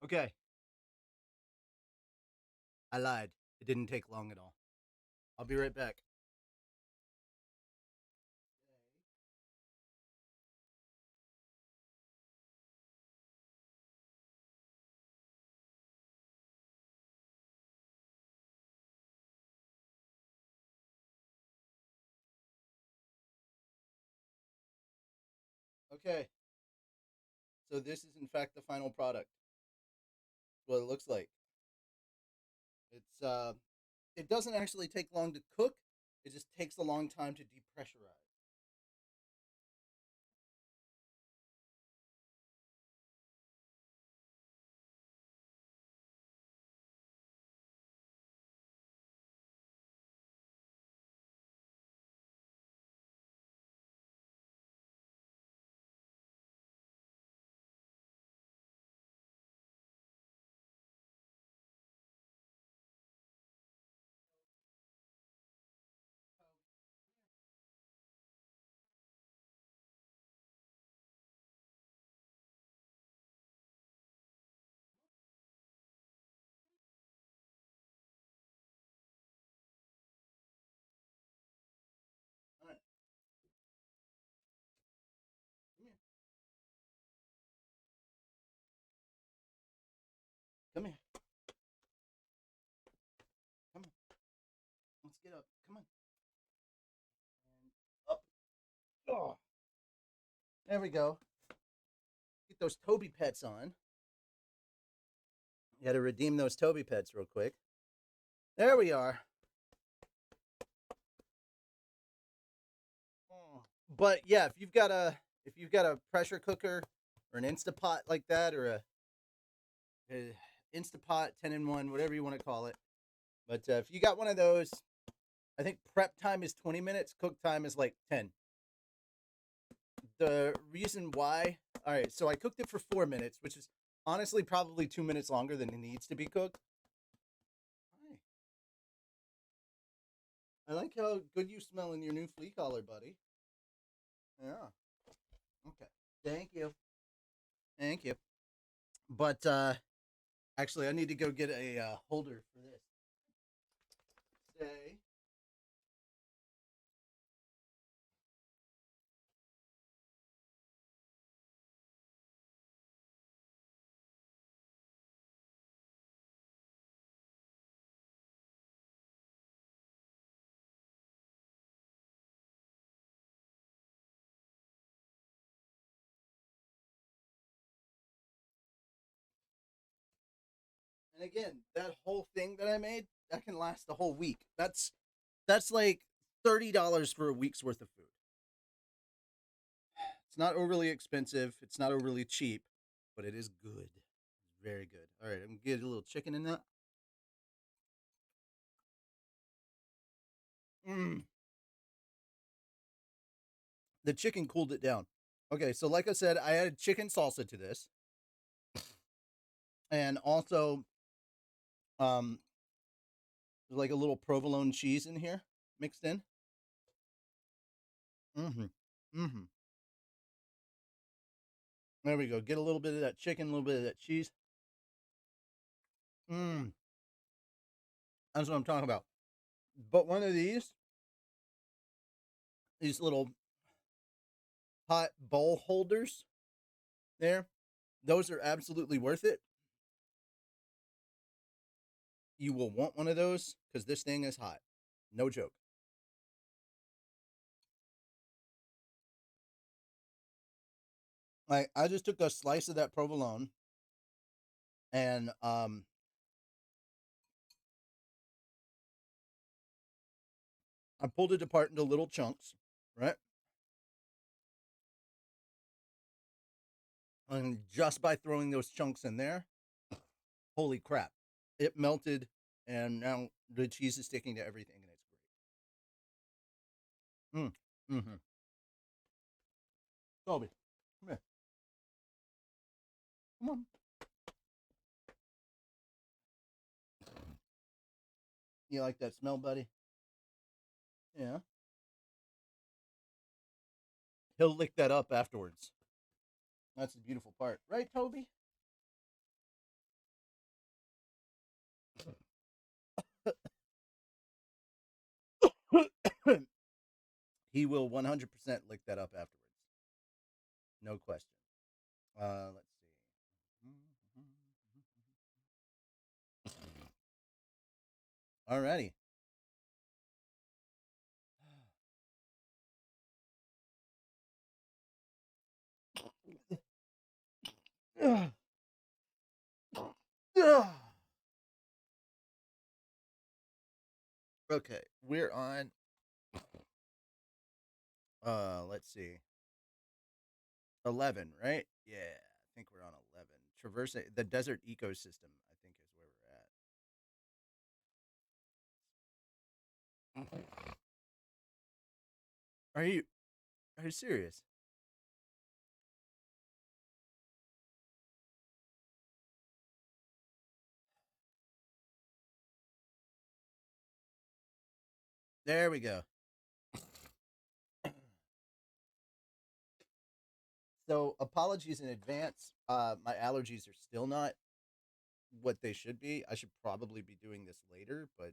Okay, I lied. It didn't take long at all. I'll be right back. Okay, so this is in fact the final product. What it looks like. It doesn't actually take long to cook. It just takes a long time to depressurize. All right, come here, come here, come on. Let's get up. Come on. And up. Oh, there we go. Get those Toby pets on. You got to redeem those Toby pets real quick. There we are. Oh. But yeah, if you've got a pressure cooker or an Instapot like that, or a Instapot 10-in-1, whatever you want to call it. But if you got one of those, I think prep time is 20 minutes, cook time is like 10. The reason why, all right, so I cooked it for 4 minutes, which is honestly probably 2 minutes longer than it needs to be cooked. Hi. I like how good you smell in your new flea collar, buddy. Yeah. Okay. Thank you. Thank you. But actually, I need to go get a holder for this. Stay. And again, that whole thing that I made that can last the whole week. That's like $30 for a week's worth of food. It's not overly expensive. It's not overly cheap, but it is good. It's very good. All right, I'm gonna get a little chicken in that. Mm, the chicken cooled it down. Okay, so like I said, I added chicken salsa to this, and also um, like a little provolone cheese in here mixed in. Mm-hmm. Mm-hmm. There we go. Get a little bit of that chicken, a little bit of that cheese. Mm, that's what I'm talking about. But one of these little hot bowl holders there, those are absolutely worth it. You will want one of those because this thing is hot. No joke. I just took a slice of that provolone and I pulled it apart into little chunks, right? And just by throwing those chunks in there, holy crap, it melted, and now the cheese is sticking to everything, and it's great. Mm-hmm. Toby, come here. Come on. You like that smell, buddy? Yeah. He'll lick that up afterwards. That's the beautiful part, right, Toby? He will 100% lick that up afterwards. No question. Let's see. Alrighty. Okay, we're on. Let's see. 11, right? Yeah, I think we're on 11. Traversing the desert ecosystem, I think is where we're at. Are you are you serious? There we go. So apologies in advance. My allergies are still not what they should be. I should probably be doing this later, but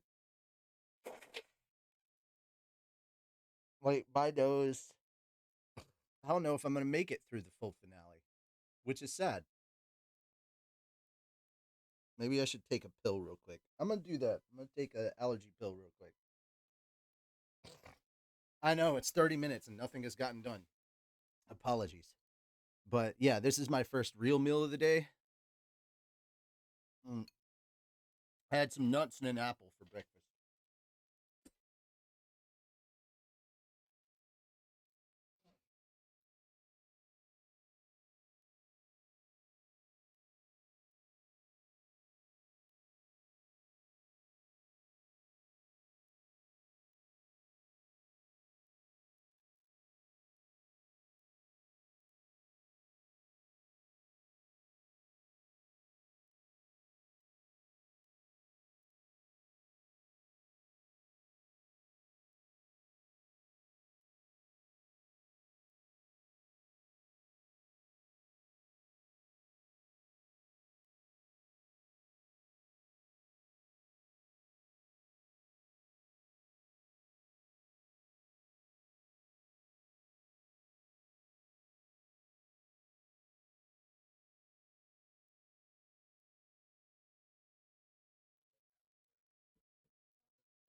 like my nose, I don't know if I'm gonna make it through the full finale, which is sad. Maybe I should take a pill real quick. I'm gonna do that. I'm gonna take an allergy pill real quick. I know it's 30 minutes and nothing has gotten done. Apologies. But yeah, this is my first real meal of the day. Mm. I had some nuts and an apple for breakfast.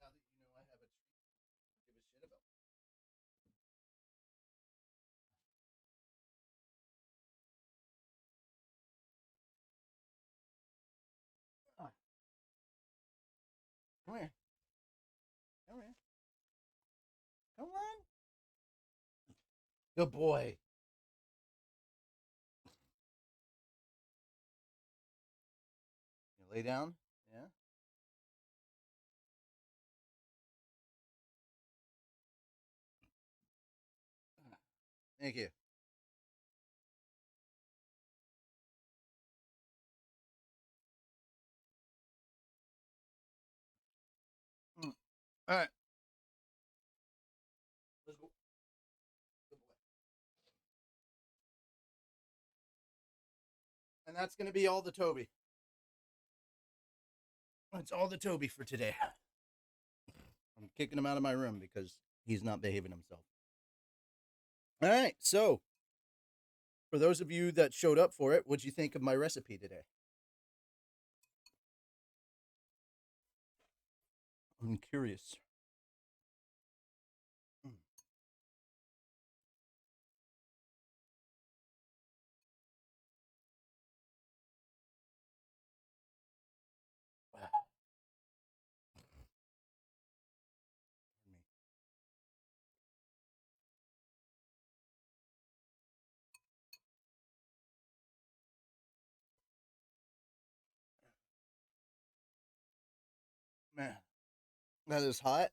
Now that you know I have a treat, give a shit about. Ah, come here. Come here. Come on. Good boy. You lay down. Yeah. Thank you. Mm. All right. Let's go. Good boy. And that's gonna be all the Toby. That's all the Toby for today. I'm kicking him out of my room because he's not behaving himself. All right. So, for those of you that showed up for it, what'd you think of my recipe today? I'm curious. Mm. Man, that is hot.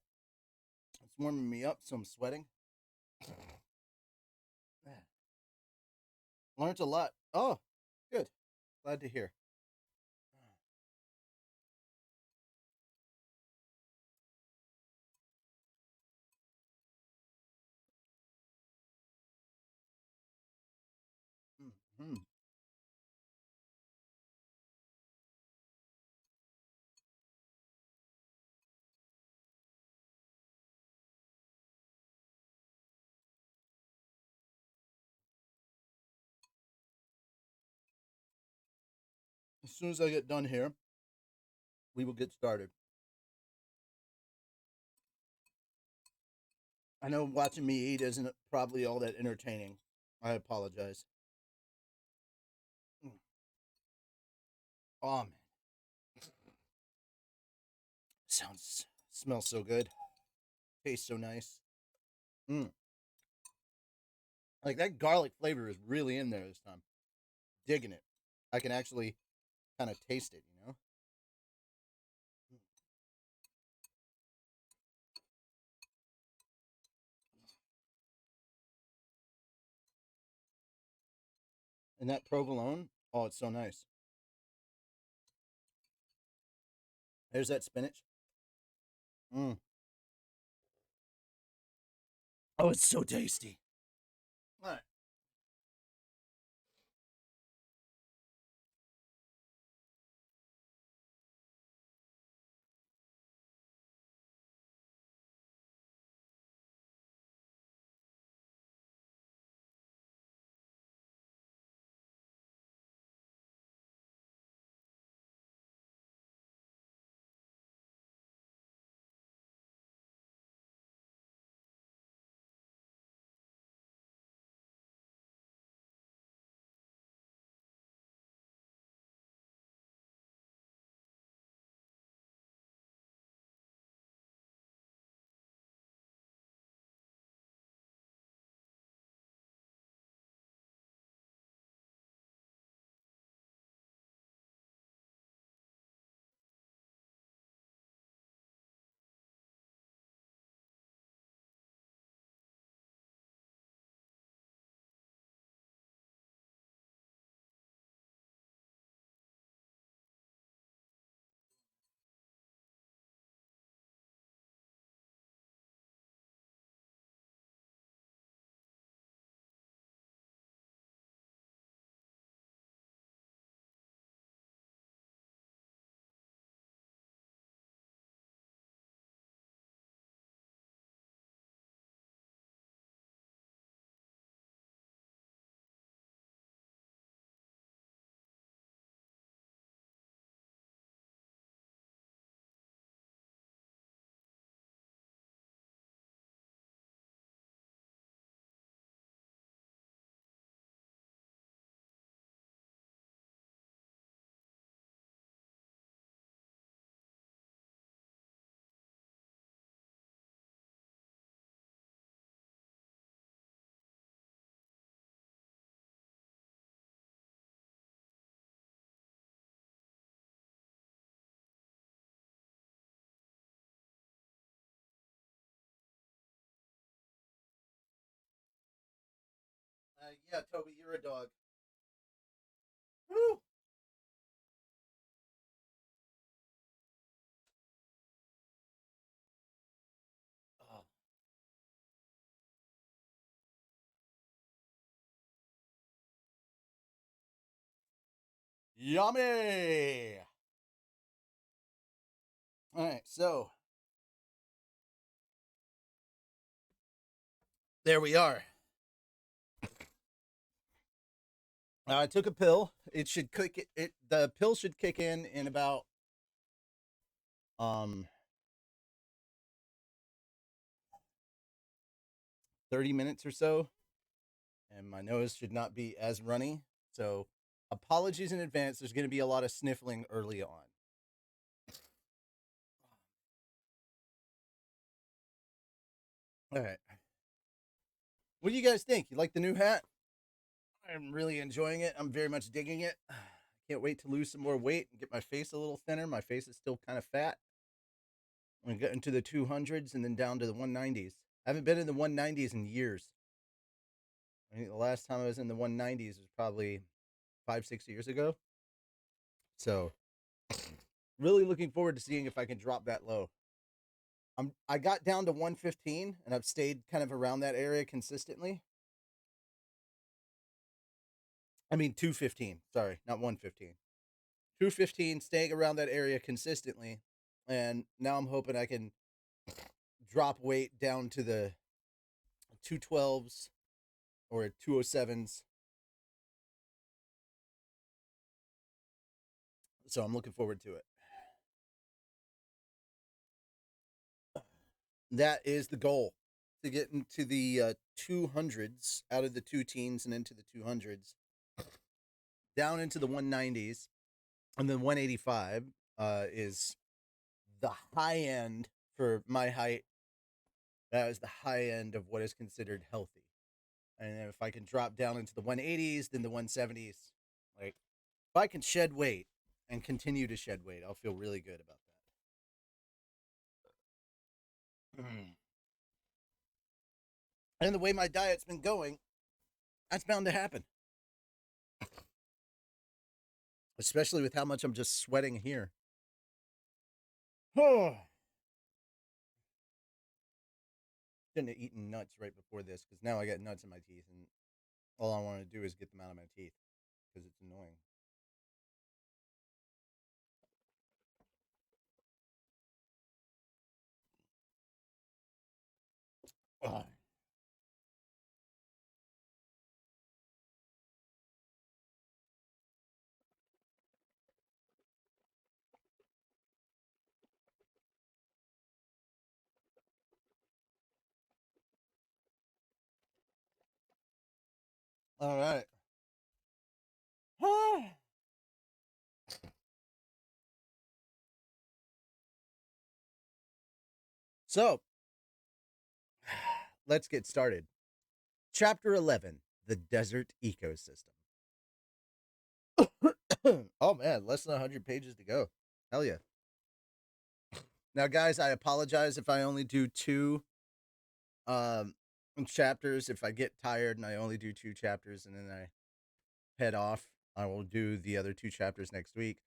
It's warming me up, so I'm sweating. Man, learned a lot. Oh, good. Glad to hear. Mm-hmm. as soon as I get done here, we will get started. I know watching me eat isn't probably all that entertaining. I apologize. Mm. Oh man, smells so good. Tastes so nice. Mm. Like that garlic flavor is really in there this time. Digging it. I can actually kind of taste it, you know? And that provolone, oh, it's so nice. There's that spinach. Mm. Oh, it's so tasty. All right. Yeah, Toby, you're a dog. Woo! Oh, yummy! All right, so there we are. I took a pill. It should kick it. The pill should kick in about um 30 minutes or so, and my nose should not be as runny. So, apologies in advance. There's going to be a lot of sniffling early on. All right. What do you guys think? You like the new hat? I'm really enjoying it. I'm very much digging it. Can't wait to lose some more weight and get my face a little thinner. My face is still kind of fat. I'm getting to the 200s and then down to the 190s. I haven't been in the 190s in years. I think the last time I was in the 190s was probably 5, 6 years ago. So, really looking forward to seeing if I can drop that low. I got down to 115 and I've stayed kind of around that area consistently. I mean 215. Sorry, not 115. 215, staying around that area consistently. And now I'm hoping I can drop weight down to the 212s or 207s. So I'm looking forward to it. That is the goal, to get into the 200s, out of the two teens and into the 200s, down into the 190s, and then 185 is the high end for my height. That is the high end of what is considered healthy. And if I can drop down into the 180s, then the 170s, like if I can shed weight and continue to shed weight, I'll feel really good about that. And the way my diet's been going, that's bound to happen. Especially with how much I'm just sweating here. Oh. Shouldn't have eaten nuts right before this, because now I got nuts in my teeth, and all I want to do is get them out of my teeth because it's annoying. Ugh. All right. So, let's get started. Chapter 11, The Desert Ecosystem. Oh man, less than 100 pages to go. Hell yeah. Now, guys, I apologize if I only do two um, chapters. If I get tired and I only do two chapters and then I head off, I will do the other two chapters next week.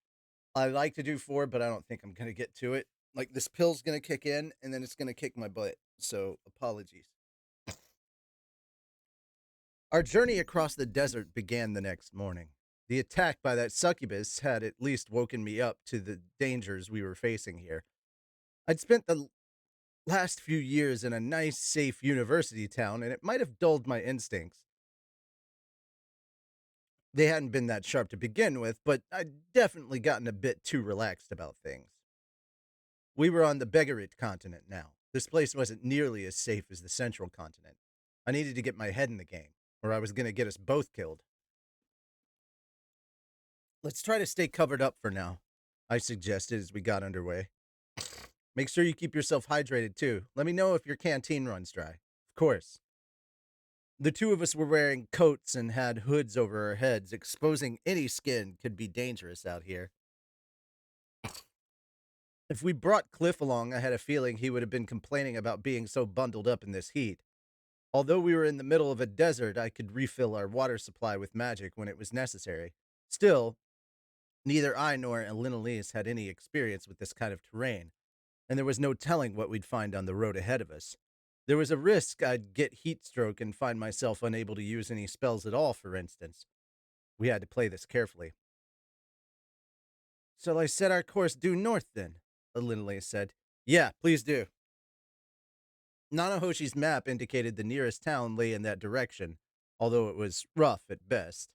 I like to do four, but I don't think I'm going to get to it. Like, this pill's going to kick in and then it's going to kick my butt. So, apologies. Our journey across the desert began the next morning. The attack by that succubus had at least woken me up to the dangers we were facing here. I'd spent the last few years in a nice, safe university town, and it might have dulled my instincts. They hadn't been that sharp to begin with, but I'd definitely gotten a bit too relaxed about things. We were on the Begarit continent now. This place wasn't nearly as safe as the central continent. I needed to get my head in the game, or I was going to get us both killed. Let's try to stay covered up for now, I suggested as we got underway. Make sure you keep yourself hydrated too. Let me know if your canteen runs dry. Of course. The two of us were wearing coats and had hoods over our heads. Exposing any skin could be dangerous out here. If we brought Cliff along, I had a feeling he would have been complaining about being so bundled up in this heat. Although we were in the middle of a desert, I could refill our water supply with magic when it was necessary. Still, neither I nor Elinalise had any experience with this kind of terrain, and there was no telling what we'd find on the road ahead of us. There was a risk I'd get heat stroke and find myself unable to use any spells at all, for instance. We had to play this carefully. Shall I set our course due north, then? Elinalise said. Yeah, please do. Nanahoshi's map indicated the nearest town lay in that direction, although it was rough at best.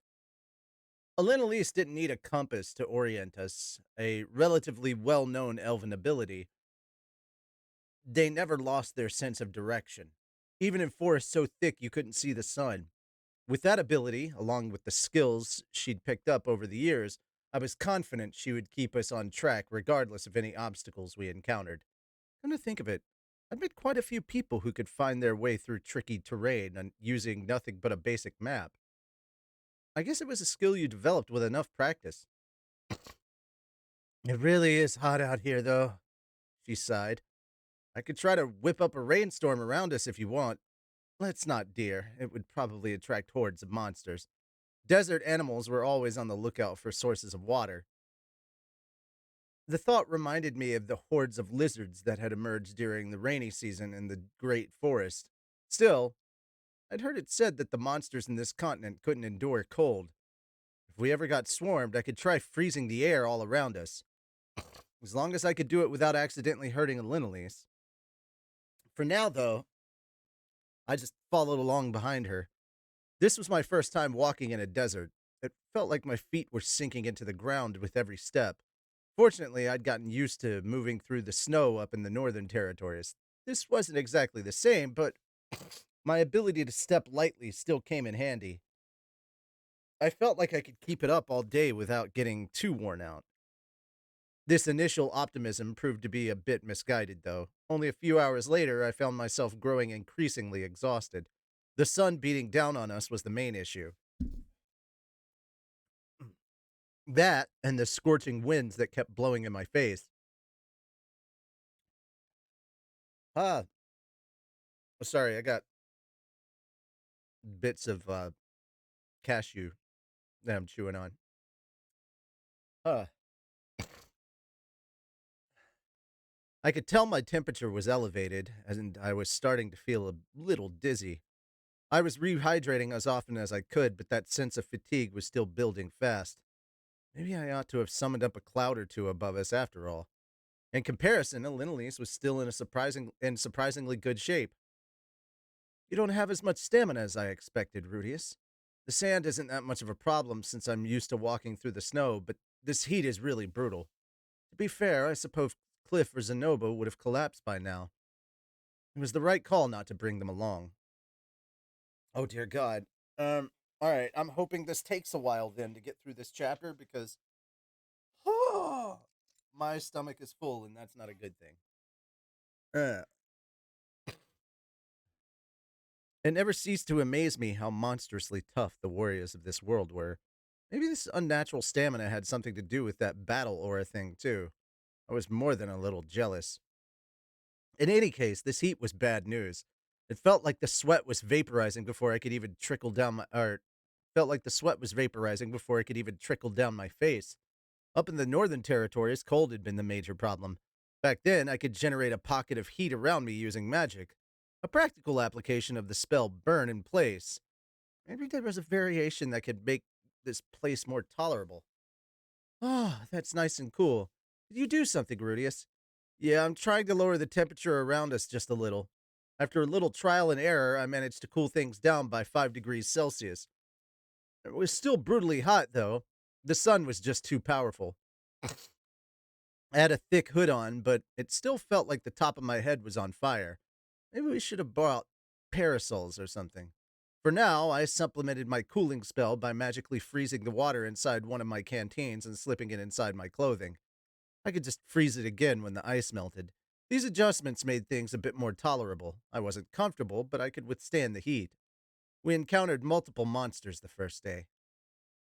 Elinalise didn't need a compass to orient us, a relatively well-known elven ability. They never lost their sense of direction, even in forests so thick you couldn't see the sun. With that ability, along with the skills she'd picked up over the years, I was confident she would keep us on track regardless of any obstacles we encountered. Come to think of it, I've met quite a few people who could find their way through tricky terrain and using nothing but a basic map. I guess it was a skill you developed with enough practice. It really is hot out here, though, she sighed. I could try to whip up a rainstorm around us if you want. Let's not, dear. It would probably attract hordes of monsters. Desert animals were always on the lookout for sources of water. The thought reminded me of the hordes of lizards that had emerged during the rainy season in the Great Forest. Still, I'd heard it said that the monsters in this continent couldn't endure cold. If we ever got swarmed, I could try freezing the air all around us. As long as I could do it without accidentally hurting Elinalise. For now, though, I just followed along behind her. This was my first time walking in a desert. It felt like my feet were sinking into the ground with every step. Fortunately, I'd gotten used to moving through the snow up in the northern territories. This wasn't exactly the same, but my ability to step lightly still came in handy. I felt like I could keep it up all day without getting too worn out. This initial optimism proved to be a bit misguided, though. Only a few hours later, I found myself growing increasingly exhausted. The sun beating down on us was the main issue. That and the scorching winds that kept blowing in my face. Ah, sorry, I got bits of cashew that I'm chewing on. Uh, I could tell my temperature was elevated, and I was starting to feel a little dizzy. I was rehydrating as often as I could, but that sense of fatigue was still building fast. Maybe I ought to have summoned up a cloud or two above us after all. In comparison, Elinolise was still in surprisingly good shape. You don't have as much stamina as I expected, Rudius. The sand isn't that much of a problem since I'm used to walking through the snow, but this heat is really brutal. To be fair, I suppose Cliff or Zenobo would have collapsed by now. It was the right call not to bring them along. Oh dear God. All right. I'm hoping this takes a while then to get through this chapter because my stomach is full and that's not a good thing. Uh, it never ceased to amaze me how monstrously tough the warriors of this world were. Maybe this unnatural stamina had something to do with that battle aura thing too. I was more than a little jealous. In any case, this heat was bad news. It felt like the sweat was vaporizing before I could even trickle down my or felt like the sweat was vaporizing before I could even trickle down my face. Up in the northern territories, cold had been the major problem. Back then, I could generate a pocket of heat around me using magic. A practical application of the spell burn in place. Maybe there was a variation that could make this place more tolerable. Ah, that's nice and cool. Did you do something, Rudius? Yeah, I'm trying to lower the temperature around us just a little. After a little trial and error, I managed to cool things down by 5 degrees Celsius. It was still brutally hot, though. The sun was just too powerful. I had a thick hood on, but it still felt like the top of my head was on fire. Maybe we should have brought parasols or something. For now, I supplemented my cooling spell by magically freezing the water inside one of my canteens and slipping it inside my clothing. I could just freeze it again when the ice melted. These adjustments made things a bit more tolerable. I wasn't comfortable, but I could withstand the heat. We encountered multiple monsters the first day.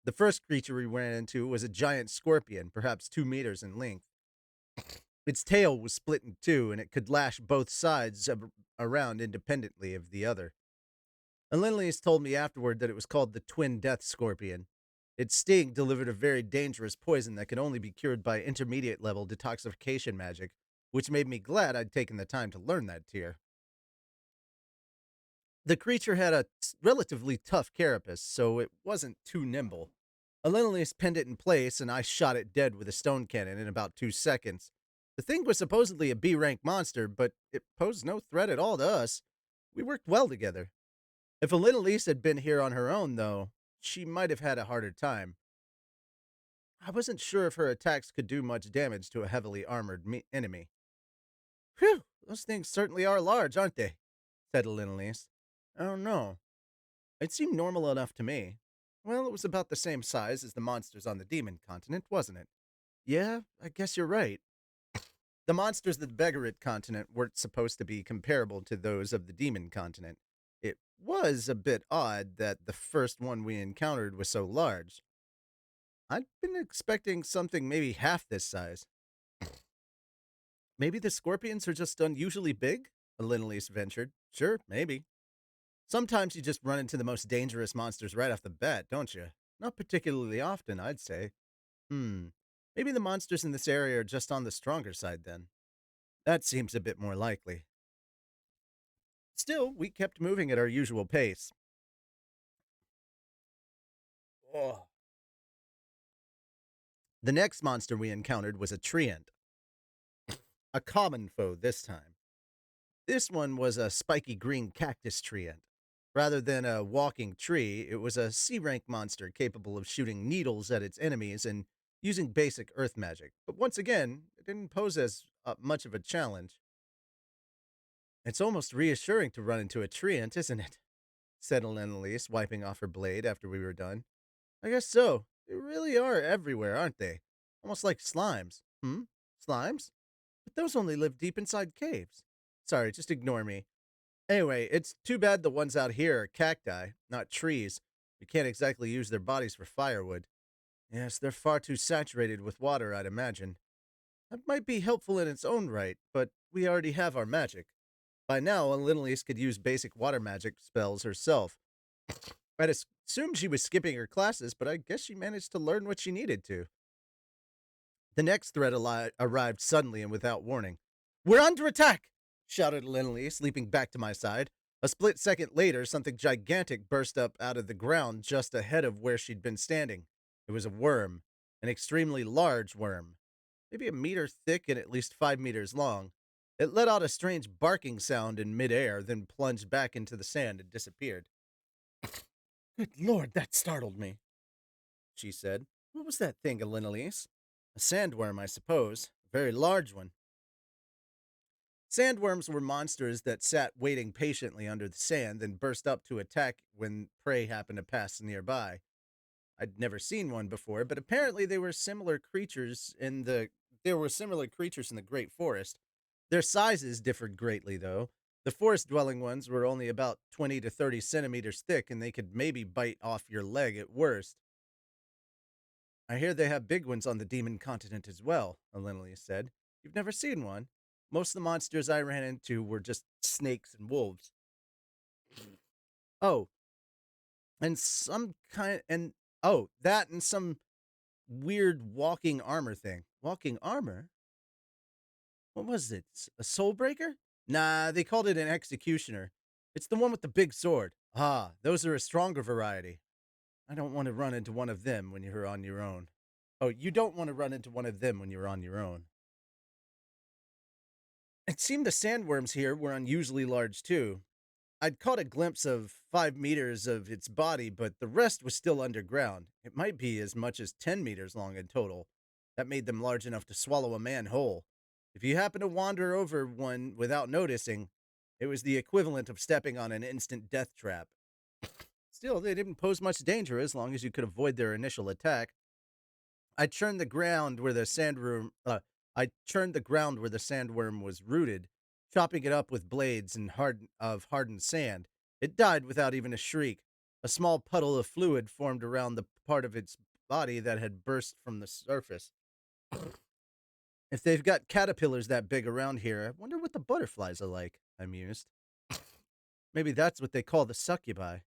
The first creature we ran into was a giant scorpion, perhaps 2 meters in length. Its tail was split in two, and it could lash both sides around independently of the other. Alenlius told me afterward that it was called the Twin Death Scorpion. Its sting delivered a very dangerous poison that could only be cured by intermediate level detoxification magic, which made me glad I'd taken the time to learn that tier. The creature had a relatively tough carapace, so it wasn't too nimble. Alenlius pinned it in place, and I shot it dead with a stone cannon in about 2 seconds. The thing was supposedly a B rank monster, but it posed no threat at all to us. We worked well together. If Alenlius had been here on her own, though, she might have had a harder time. I wasn't sure if her attacks could do much damage to a heavily armored enemy. Phew, those things certainly are large, aren't they? Said Alenlius. I don't know. It seemed normal enough to me. Well, it was about the same size as the monsters on the demon continent, wasn't it? Yeah, I guess you're right. The monsters of the Begarit continent weren't supposed to be comparable to those of the demon continent. It was a bit odd that the first one we encountered was so large. I'd been expecting something maybe half this size. Maybe the scorpions are just unusually big? Alenlius ventured. Sure, maybe. Sometimes you just run into the most dangerous monsters right off the bat, don't you? Not particularly often, I'd say. Maybe the monsters in this area are just on the stronger side then. That seems a bit more likely. Still, we kept moving at our usual pace. Oh. The next monster we encountered was a treant. A common foe this time. This one was a spiky green cactus treant. Rather than a walking tree, it was a C rank monster capable of shooting needles at its enemies and using basic earth magic, but once again, it didn't pose as much of a challenge. It's almost reassuring to run into a treant, isn't it? Said Annalise, wiping off her blade after we were done. I guess so. They really are everywhere, aren't they? Almost like slimes. Hmm? Slimes? But those only live deep inside caves. Sorry, just ignore me. Anyway, it's too bad the ones out here are cacti, not trees. We can't exactly use their bodies for firewood. Yes, they're far too saturated with water, I'd imagine. That might be helpful in its own right, but we already have our magic. By now, Linelise could use basic water magic spells herself. I'd assumed she was skipping her classes, but I guess she managed to learn what she needed to. The next threat arrived suddenly and without warning. We're under attack! Shouted Linelise, leaping back to my side. A split second later, something gigantic burst up out of the ground just ahead of where she'd been standing. It was a worm, an extremely large worm, maybe a meter thick and at least 5 meters long. It let out a strange barking sound in midair, then plunged back into the sand and disappeared. Good Lord, that startled me, she said. What was that thing, Linelise? A sandworm, I suppose. A very large one. Sandworms were monsters that sat waiting patiently under the sand, then burst up to attack when prey happened to pass nearby. I'd never seen one before, but apparently there were similar creatures in the Great Forest. Their sizes differed greatly, though. The forest-dwelling ones were only about 20 to 30 centimeters thick, and they could maybe bite off your leg at worst. I hear they have big ones on the demon continent as well, Alinely said. You've never seen one? Most of the monsters I ran into were just snakes and wolves. Oh, and some kind and oh, that and some weird walking armor thing. Walking armor? What was it? A soul breaker? Nah, they called it an executioner. It's the one with the big sword. Ah, those are a stronger variety. I don't want to run into one of them when you're on your own. Oh, you don't want to run into one of them when you're on your own. It seemed the sandworms here were unusually large, too. I'd caught a glimpse of 5 meters of its body, but the rest was still underground. It might be as much as 10 meters long in total. That made them large enough to swallow a man whole. If you happen to wander over one without noticing, it was the equivalent of stepping on an instant death trap. Still, they didn't pose much danger as long as you could avoid their initial attack. I churned the ground where the sandworm was rooted, chopping it up with blades of hardened sand. It died without even a shriek. A small puddle of fluid formed around the part of its body that had burst from the surface. If they've got caterpillars that big around here, I wonder what the butterflies are like, I mused. Maybe that's what they call the succubi.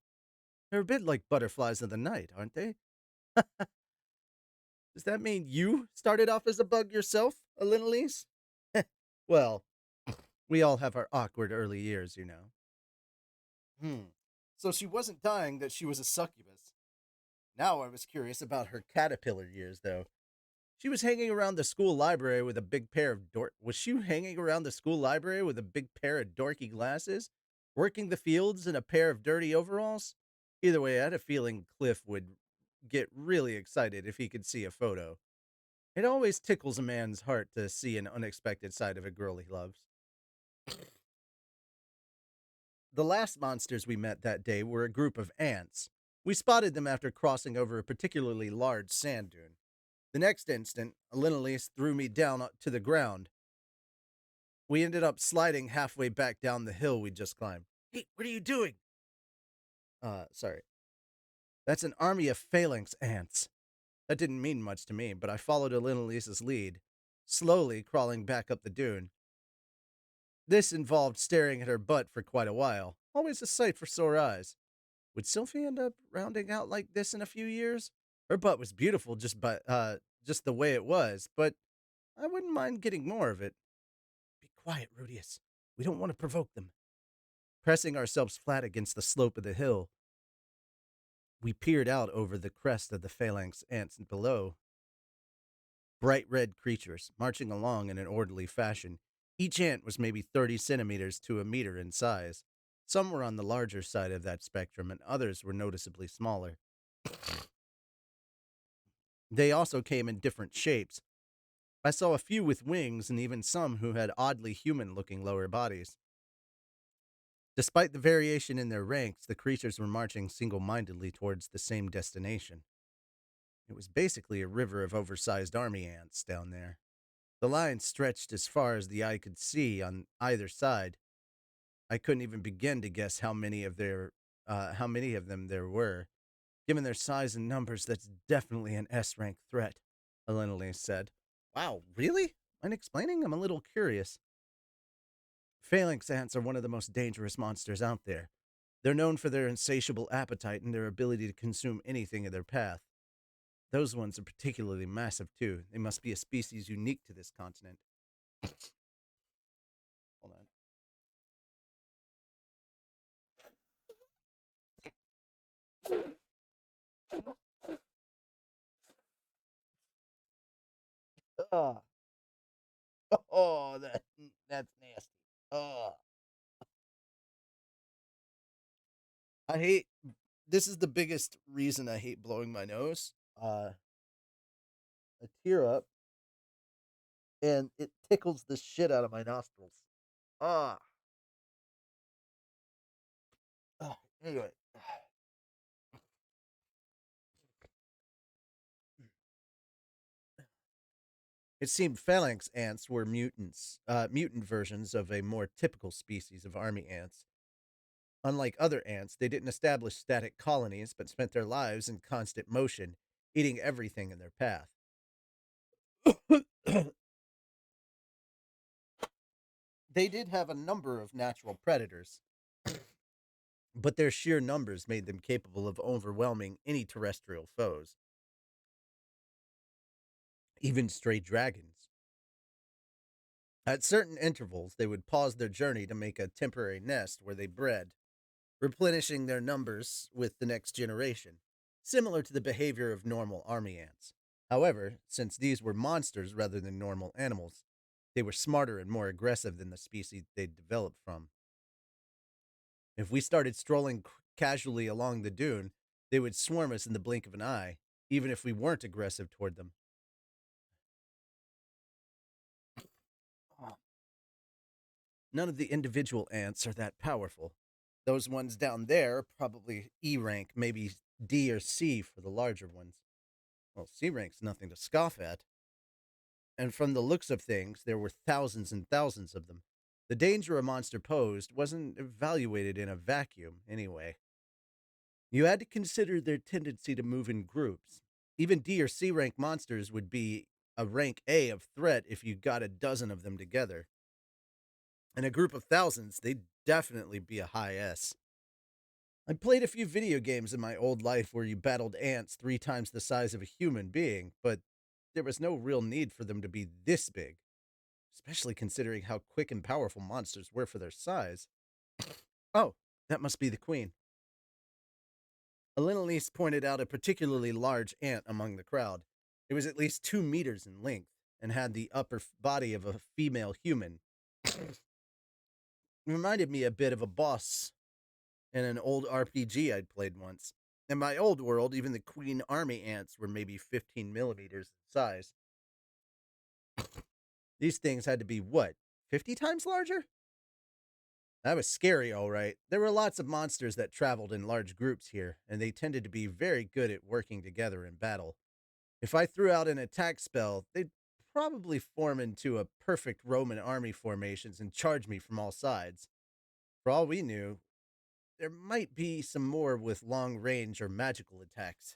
They're a bit like butterflies of the night, aren't they? Does that mean you started off as a bug yourself, Alinalise? Well, we all have our awkward early years, you know. So she wasn't dying that she was a succubus. Now I was curious about her caterpillar years, though. She was hanging around the school library with a big pair of Was she hanging around the school library with a big pair of dorky glasses, working the fields in a pair of dirty overalls? Either way, I had a feeling Cliff would get really excited if he could see a photo. It always tickles a man's heart to see an unexpected side of a girl he loves. The last monsters we met that day were a group of ants. We spotted them after crossing over a particularly large sand dune. The next instant, Alinalise threw me down to the ground. We ended up sliding halfway back down the hill we'd just climbed. Hey, what are you doing? Sorry. That's an army of phalanx ants. That didn't mean much to me, but I followed Alinalise's lead, slowly crawling back up the dune. This involved staring at her butt for quite a while, always a sight for sore eyes. Would Sylphie end up rounding out like this in a few years? Her butt was beautiful just the way it was, but I wouldn't mind getting more of it. Be quiet, Rudius. We don't want to provoke them. Pressing ourselves flat against the slope of the hill, we peered out over the crest of the phalanx ants below. Bright red creatures, marching along in an orderly fashion. Each ant was maybe 30 centimeters to a meter in size. Some were on the larger side of that spectrum, and others were noticeably smaller. They also came in different shapes. I saw a few with wings and even some who had oddly human looking lower bodies. Despite the variation in their ranks, the creatures were marching single mindedly towards the same destination. It was basically a river of oversized army ants down there. The line stretched as far as the eye could see on either side. I couldn't even begin to guess how many of them there were. Given their size and numbers, that's definitely an S-rank threat, Alenale said. Wow, really? Mind explaining? I'm a little curious. Phalanx ants are one of the most dangerous monsters out there. They're known for their insatiable appetite and their ability to consume anything in their path. Those ones are particularly massive, too. They must be a species unique to this continent. Hold on. Oh, that's nasty. Oh, I hate. This is the biggest reason I hate blowing my nose. I tear up, and it tickles the shit out of my nostrils. Ah. Anyway, it seemed phalanx ants were mutant versions of a more typical species of army ants. Unlike other ants, they didn't establish static colonies, but spent their lives in constant motion, eating everything in their path. They did have a number of natural predators, but their sheer numbers made them capable of overwhelming any terrestrial foes, even stray dragons. At certain intervals, they would pause their journey to make a temporary nest where they bred, replenishing their numbers with the next generation, similar to the behavior of normal army ants. However, since these were monsters rather than normal animals, they were smarter and more aggressive than the species they'd developed from. If we started strolling casually along the dune, they would swarm us in the blink of an eye, even if we weren't aggressive toward them. None of the individual ants are that powerful. Those ones down there are probably E rank, maybe D or C for the larger ones. Well, C rank's nothing to scoff at. And from the looks of things, there were thousands and thousands of them. The danger a monster posed wasn't evaluated in a vacuum, anyway. You had to consider their tendency to move in groups. Even D or C rank monsters would be a rank A of threat if you got a dozen of them together. In a group of thousands, they'd definitely be a high S. I played a few video games in my old life where you battled ants 3 times the size of a human being, but there was no real need for them to be this big, especially considering how quick and powerful monsters were for their size. Oh, that must be the queen. Alenalise pointed out a particularly large ant among the crowd. It was at least 2 meters in length and had the upper body of a female human. It reminded me a bit of a boss in an old RPG I'd played once. In my old world, even the queen army ants were maybe 15 millimeters in size. These things had to be, what, 50 times larger? That was scary, all right. There were lots of monsters that traveled in large groups here, and they tended to be very good at working together in battle. If I threw out an attack spell, they'd probably form into a perfect Roman army formations and charge me from all sides. For all we knew, there might be some more with long range or magical attacks.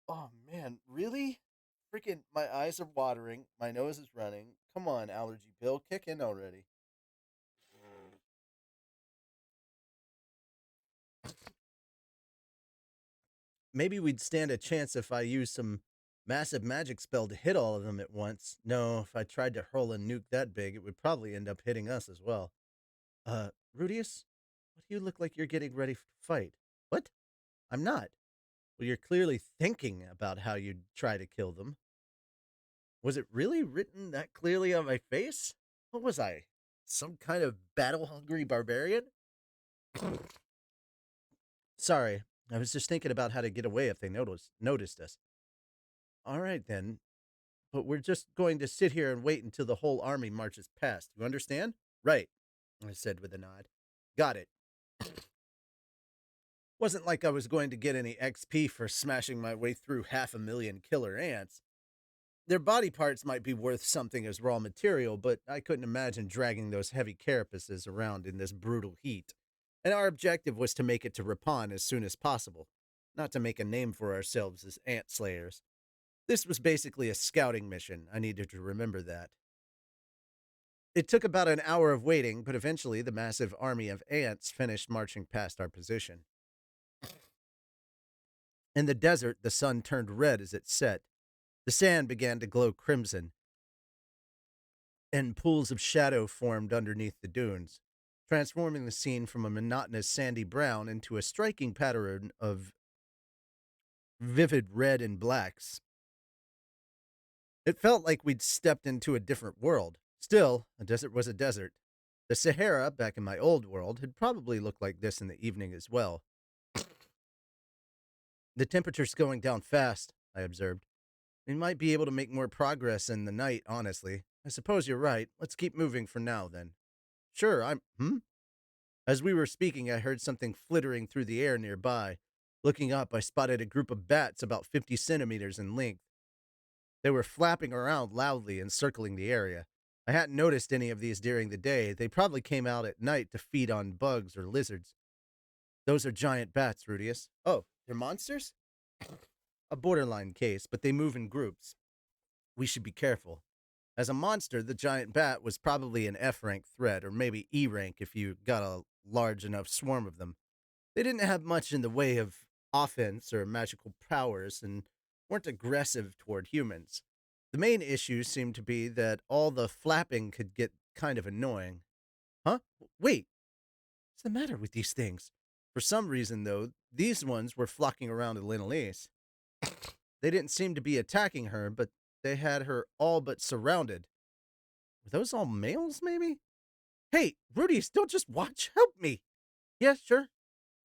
Oh man, really? Freaking, my eyes are watering, my nose is running. Come on, allergy pill, kick in already. Maybe we'd stand a chance if I used some massive magic spell to hit all of them at once. No, if I tried to hurl a nuke that big, it would probably end up hitting us as well. Rudius, what do you look like you're getting ready to fight? What? I'm not. Well, you're clearly thinking about how you'd try to kill them. Was it really written that clearly on my face? What was I? Some kind of battle hungry barbarian? Sorry, I was just thinking about how to get away if they noticed us. All right, then. But we're just going to sit here and wait until the whole army marches past. You understand? Right, I said with a nod. Got it. Wasn't like I was going to get any XP for smashing my way through 500,000 killer ants. Their body parts might be worth something as raw material, but I couldn't imagine dragging those heavy carapaces around in this brutal heat. And our objective was to make it to Ripon as soon as possible, not to make a name for ourselves as ant slayers. This was basically a scouting mission. I needed to remember that. It took about an hour of waiting, but eventually the massive army of ants finished marching past our position. In the desert, the sun turned red as it set. The sand began to glow crimson, and pools of shadow formed underneath the dunes, transforming the scene from a monotonous sandy brown into a striking pattern of vivid red and blacks. It felt like we'd stepped into a different world. Still, a desert was a desert. The Sahara, back in my old world, had probably looked like this in the evening as well. The temperature's going down fast, I observed. We might be able to make more progress in the night, honestly. I suppose you're right. Let's keep moving for now, then. Sure, As we were speaking, I heard something flittering through the air nearby. Looking up, I spotted a group of bats about 50 centimeters in length. They were flapping around loudly and circling the area. I hadn't noticed any of these during the day. They probably came out at night to feed on bugs or lizards. Those are giant bats, Rudius. Oh, they're monsters? A borderline case, but they move in groups. We should be careful. As a monster, the giant bat was probably an F rank threat, or maybe E rank if you got a large enough swarm of them. They didn't have much in the way of offense or magical powers and weren't aggressive toward humans. The main issue seemed to be that all the flapping could get kind of annoying. Huh? Wait, what's the matter with these things? For some reason, though, these ones were flocking around Linalise. They didn't seem to be attacking her, but they had her all but surrounded. Were those all males, maybe? Hey, Rudy, don't just watch. Help me. Yeah, sure.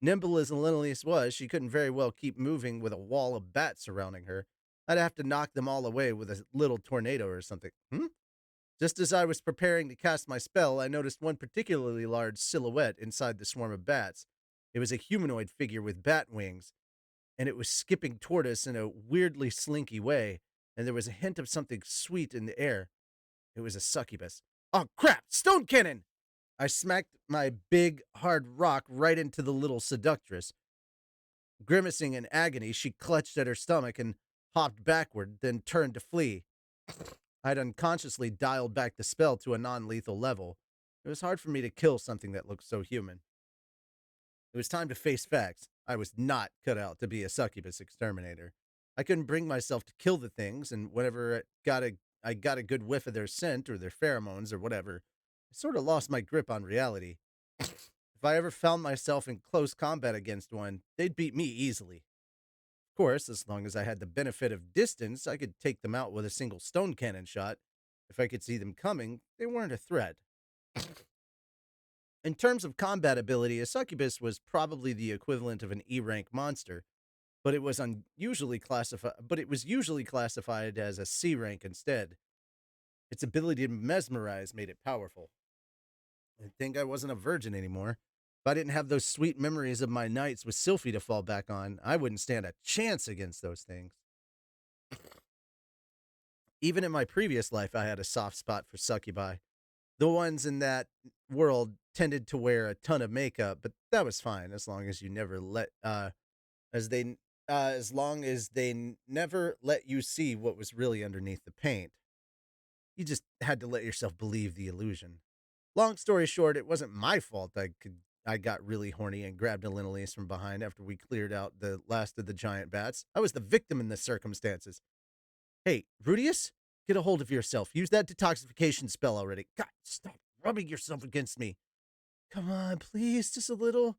Nimble as Linalise was, she couldn't very well keep moving with a wall of bats surrounding her. I'd have to knock them all away with a little tornado or something. Just as I was preparing to cast my spell, I noticed one particularly large silhouette inside the swarm of bats. It was a humanoid figure with bat wings, and it was skipping toward us in a weirdly slinky way, and there was a hint of something sweet in the air. It was a succubus. Oh, crap! Stone cannon! I smacked my big, hard rock right into the little seductress. Grimacing in agony, she clutched at her stomach and hopped backward, then turned to flee. I'd unconsciously dialed back the spell to a non-lethal level. It was hard for me to kill something that looked so human. It was time to face facts. I was not cut out to be a succubus exterminator. I couldn't bring myself to kill the things, and whenever I got a good whiff of their scent or their pheromones or whatever, I sort of lost my grip on reality. If I ever found myself in close combat against one, they'd beat me easily. Of course, as long as I had the benefit of distance, I could take them out with a single stone cannon shot. If I could see them coming, they weren't a threat. In terms of combat ability, a succubus was probably the equivalent of an E-rank monster, but it was usually classified as a C rank instead. Its ability to mesmerize made it powerful. I think I wasn't a virgin anymore. If I didn't have those sweet memories of my nights with Sylphie to fall back on, I wouldn't stand a chance against those things. Even in my previous life, I had a soft spot for succubi. The ones in that world tended to wear a ton of makeup, but that was fine as long as you never as long as they never let you see what was really underneath the paint. You just had to let yourself believe the illusion. Long story short, it wasn't my fault I got really horny and grabbed a Linalise from behind after we cleared out the last of the giant bats. I was the victim in the circumstances. Hey, Rudius, get a hold of yourself. Use that detoxification spell already. God, stop rubbing yourself against me. Come on, please, just a little.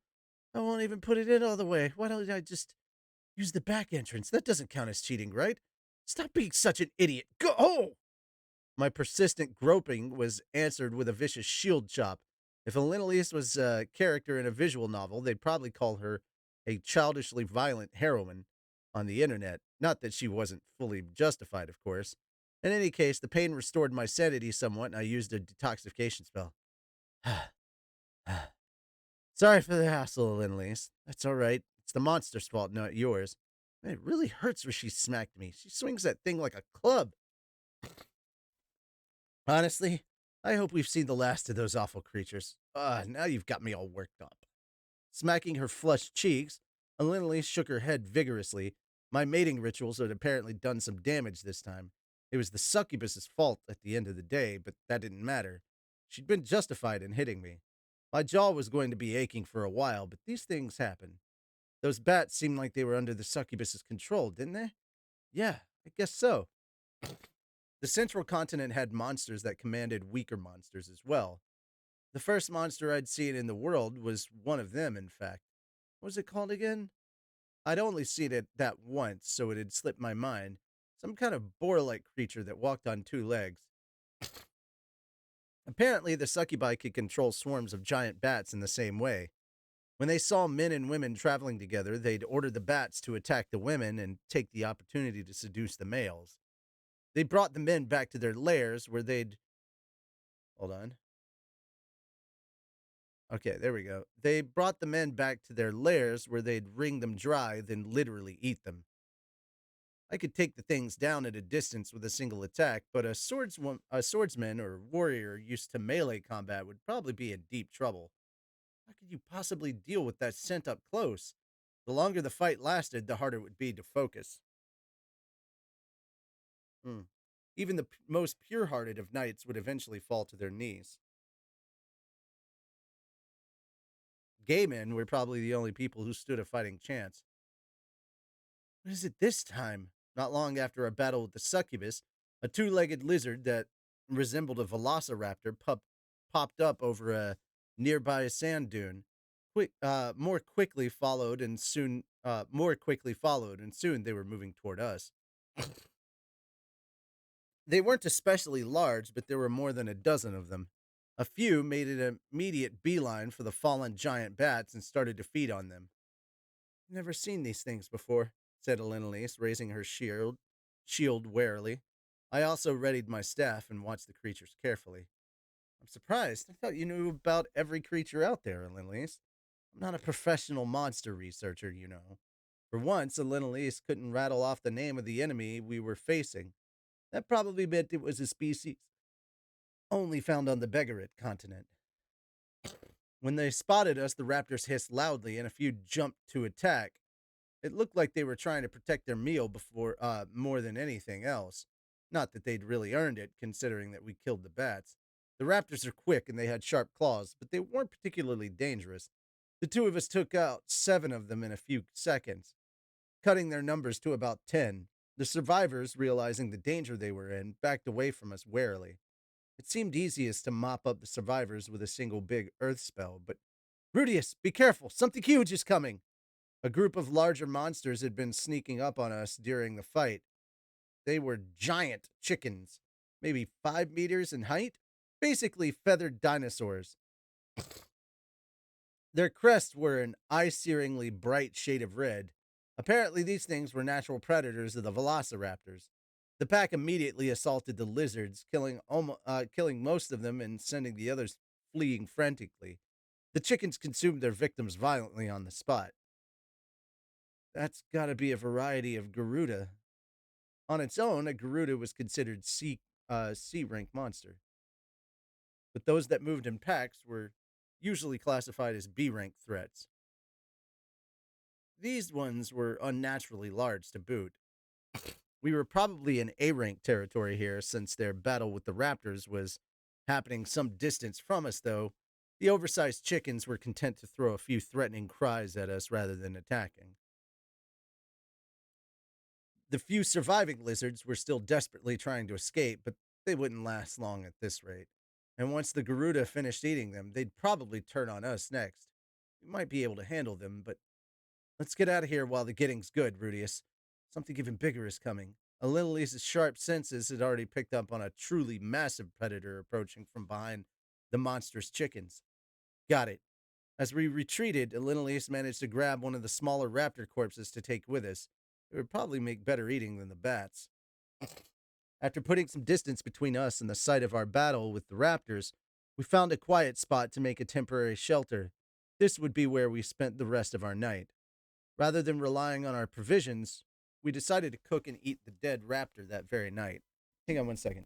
I won't even put it in all the way. Why don't I just use the back entrance? That doesn't count as cheating, right? Stop being such an idiot. Go! Oh! My persistent groping was answered with a vicious shield chop. If Linalise was a character in a visual novel, they'd probably call her a childishly violent heroine. on the internet. Not that she wasn't fully justified, of course. In any case, the pain restored my sanity somewhat, and I used a detoxification spell. Sorry for the hassle, Linley's. That's all right. It's the monster's fault, not yours. Man, it really hurts where she smacked me. She swings that thing like a club. Honestly, I hope we've seen the last of those awful creatures. Now you've got me all worked up. Smacking her flushed cheeks, Linley shook her head vigorously. My mating rituals had apparently done some damage this time. It was the succubus's fault at the end of the day, but that didn't matter. She'd been justified in hitting me. My jaw was going to be aching for a while, but these things happen. Those bats seemed like they were under the succubus's control, didn't they? Yeah, I guess so. The central continent had monsters that commanded weaker monsters as well. The first monster I'd seen in the world was one of them, in fact. What was it called again? I'd only seen it that once, so it had slipped my mind. Some kind of boar like creature that walked on two legs. Apparently, the succubi could control swarms of giant bats in the same way. When they saw men and women traveling together, they'd order the bats to attack the women and take the opportunity to seduce the males. They brought the men back to their lairs where they'd. Hold on. Okay, there we go. They brought the men back to their lairs where they'd wring them dry, then literally eat them. I could take the things down at a distance with a single attack, but a swordsman or warrior used to melee combat would probably be in deep trouble. How could you possibly deal with that scent up close? The longer the fight lasted, the harder it would be to focus. Hmm. Even the most pure hearted of knights would eventually fall to their knees. Gay men were probably the only people who stood a fighting chance. What is it this time? Not long after our battle with the succubus, a two-legged lizard that resembled a velociraptor popped up over a nearby sand dune. More quickly followed, and soon they were moving toward us. They weren't especially large, but there were more than a dozen of them. A few made an immediate beeline for the fallen giant bats and started to feed on them. Never seen these things before, said Elenelise, raising her shield warily. I also readied my staff and watched the creatures carefully. I'm surprised. I thought you knew about every creature out there, Elenelise. I'm not a professional monster researcher, you know. For once, Elenelise couldn't rattle off the name of the enemy we were facing. That probably meant it was a species only found on the Begarit continent. When they spotted us, the raptors hissed loudly and a few jumped to attack. It looked like they were trying to protect their meal before more than anything else. Not that they'd really earned it, considering that we killed the bats. The raptors are quick and they had sharp claws, but they weren't particularly dangerous. The two of us took out 7 of them in a few seconds, cutting their numbers to about 10. The survivors, realizing the danger they were in, backed away from us warily. It seemed easiest to mop up the survivors with a single big earth spell, but Rudius, be careful, something huge is coming. A group of larger monsters had been sneaking up on us during the fight. They were giant chickens, maybe 5 meters in height, basically feathered dinosaurs. Their crests were an eye-searingly bright shade of red. Apparently, these things were natural predators of the velociraptors. The pack immediately assaulted the lizards, killing most of them and sending the others fleeing frantically. The chickens consumed their victims violently on the spot. That's gotta be a variety of Garuda. On its own, a Garuda was considered C rank monster, but those that moved in packs were usually classified as B rank threats. These ones were unnaturally large to boot. We were probably in A rank territory here since their battle with the raptors was happening some distance from us, though. The oversized chickens were content to throw a few threatening cries at us rather than attacking. The few surviving lizards were still desperately trying to escape, but they wouldn't last long at this rate. And once the Garuda finished eating them, they'd probably turn on us next. We might be able to handle them, but let's get out of here while the getting's good, Rudius. Something even bigger is coming. Alili's sharp senses had already picked up on a truly massive predator approaching from behind the monster's chickens. Got it. As we retreated, Elenelise managed to grab one of the smaller raptor corpses to take with us. It would probably make better eating than the bats. After putting some distance between us and the site of our battle with the raptors, we found a quiet spot to make a temporary shelter. This would be where we spent the rest of our night. Rather than relying on our provisions, we decided to cook and eat the dead raptor that very night. Hang on one second.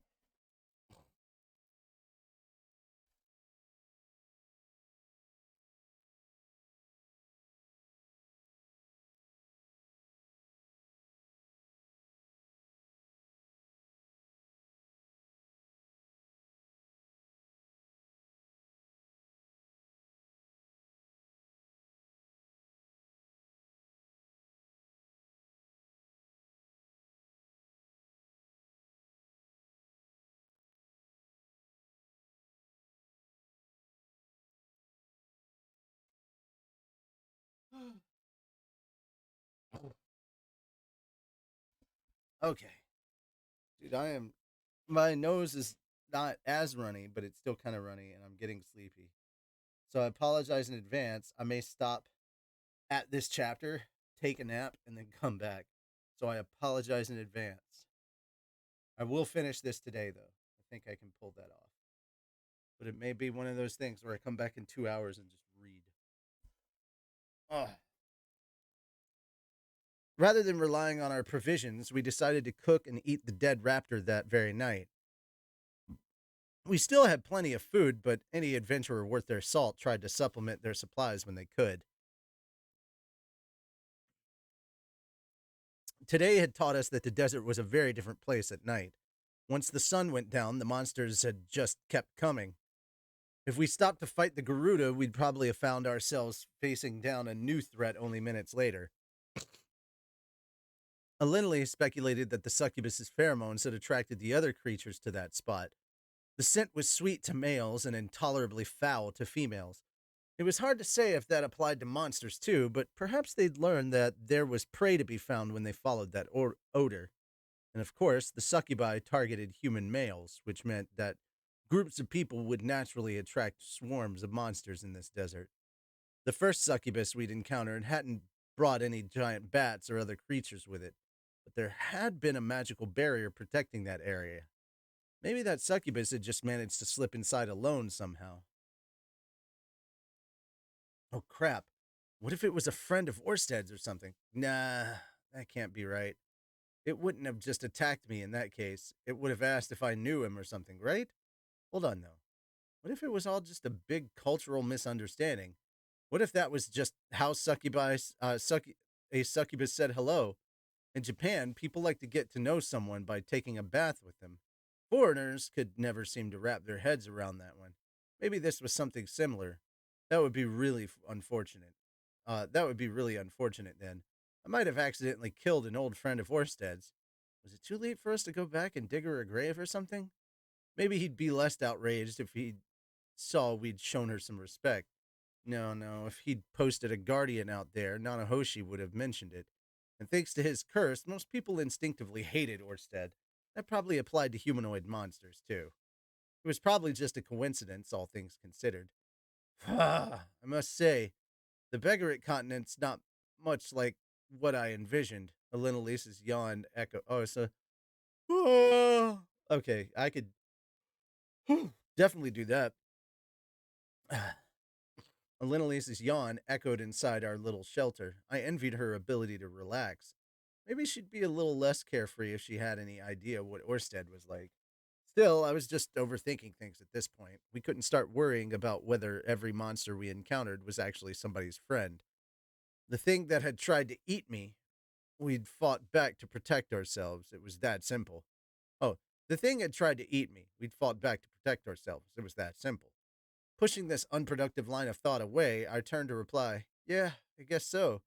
Okay. Dude, I am. My nose is not as runny, but it's still kind of runny, and I'm getting sleepy. So I apologize in advance. I may stop at this chapter, take a nap, and then come back. So I apologize in advance. I will finish this today, though. I think I can pull that off. But it may be one of those things where I come back in 2 hours and just read. Ugh. Rather than relying on our provisions, we decided to cook and eat the dead raptor that very night. We still had plenty of food, but any adventurer worth their salt tried to supplement their supplies when they could. Today had taught us that the desert was a very different place at night. Once the sun went down, the monsters had just kept coming. If we stopped to fight the Garuda, we'd probably have found ourselves facing down a new threat only minutes later. Alinley speculated that the succubus's pheromones had attracted the other creatures to that spot. The scent was sweet to males and intolerably foul to females. It was hard to say if that applied to monsters too, but perhaps they'd learned that there was prey to be found when they followed that odor. And of course, the succubi targeted human males, which meant that groups of people would naturally attract swarms of monsters in this desert. The first succubus we'd encountered hadn't brought any giant bats or other creatures with it, but there had been a magical barrier protecting that area. Maybe that succubus had just managed to slip inside alone somehow. Oh crap. What if it was a friend of Orsted's or something? Nah, that can't be right. It wouldn't have just attacked me in that case. It would have asked if I knew him or something, right? Hold on, though. What if it was all just a big cultural misunderstanding? What if that was just how a succubus said hello? In Japan, people like to get to know someone by taking a bath with them. Foreigners could never seem to wrap their heads around that one. Maybe this was something similar. That would be really unfortunate. That would be really unfortunate then. I might have accidentally killed an old friend of Orsted's. Was it too late for us to go back and dig her a grave or something? Maybe he'd be less outraged if he saw we'd shown her some respect. No, no, if he'd posted a guardian out there, Nanahoshi would have mentioned it. And thanks to his curse, most people instinctively hated Orsted. That probably applied to humanoid monsters, too. It was probably just a coincidence, all things considered. I must say, the Begarit continent's not much like what I envisioned. Alinalisa's yawn echo. Oh, so. Okay, I could definitely do that. Alinalisa's yawn echoed inside our little shelter. I envied her ability to relax. Maybe she'd be a little less carefree if she had any idea what Orsted was like. Still, I was just overthinking things at this point. We couldn't start worrying about whether every monster we encountered was actually somebody's friend. The thing that had tried to eat me, we'd fought back to protect ourselves. It was that simple. Oh, the thing had tried to eat me. We'd fought back to protect ourselves. It was that simple. Pushing this unproductive line of thought away, I turned to reply, "Yeah, I guess so.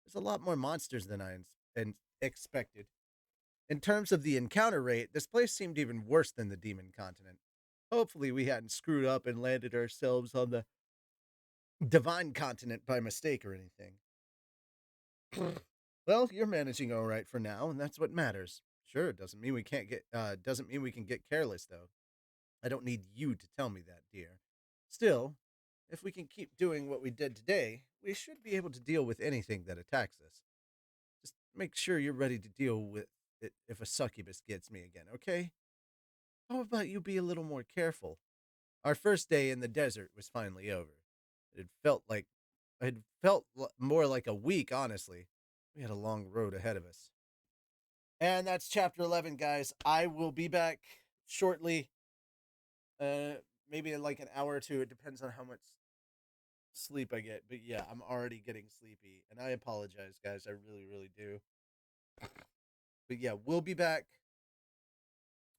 There's a lot more monsters than expected. In terms of the encounter rate, this place seemed even worse than the Demon Continent. Hopefully, we hadn't screwed up and landed ourselves on the Divine Continent by mistake or anything." Well, you're managing all right for now, and that's what matters. Sure, it doesn't mean we can get careless though. I don't need you to tell me that, dear. Still, if we can keep doing what we did today, we should be able to deal with anything that attacks us. Just make sure you're ready to deal with it if a succubus gets me again, okay? How about you be a little more careful? Our first day in the desert was finally over. It felt like more like a week, honestly. We had a long road ahead of us. And that's chapter 11, guys. I will be back shortly. Uh, Maybe in like an hour or two. It depends on how much sleep I get. But yeah, I'm already getting sleepy. And I apologize, guys. I really, really do. But yeah, we'll be back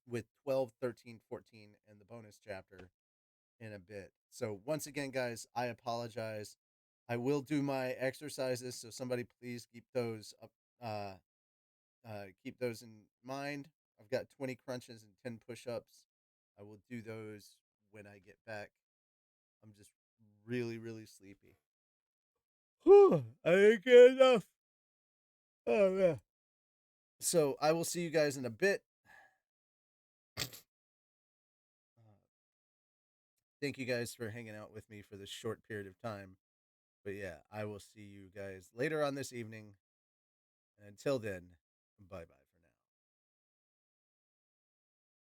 with 12, 13, 14, and the bonus chapter in a bit. So once again, guys, I apologize. I will do my exercises, so somebody please keep those up. Keep those in mind. I've got 20 crunches and 10 push-ups. I will do those when I get back. I'm just really, really sleepy. Whew, I didn't get enough. Oh yeah. So I will see you guys in a bit. Thank you guys for hanging out with me for this short period of time. But yeah, I will see you guys later on this evening. And until then, bye bye.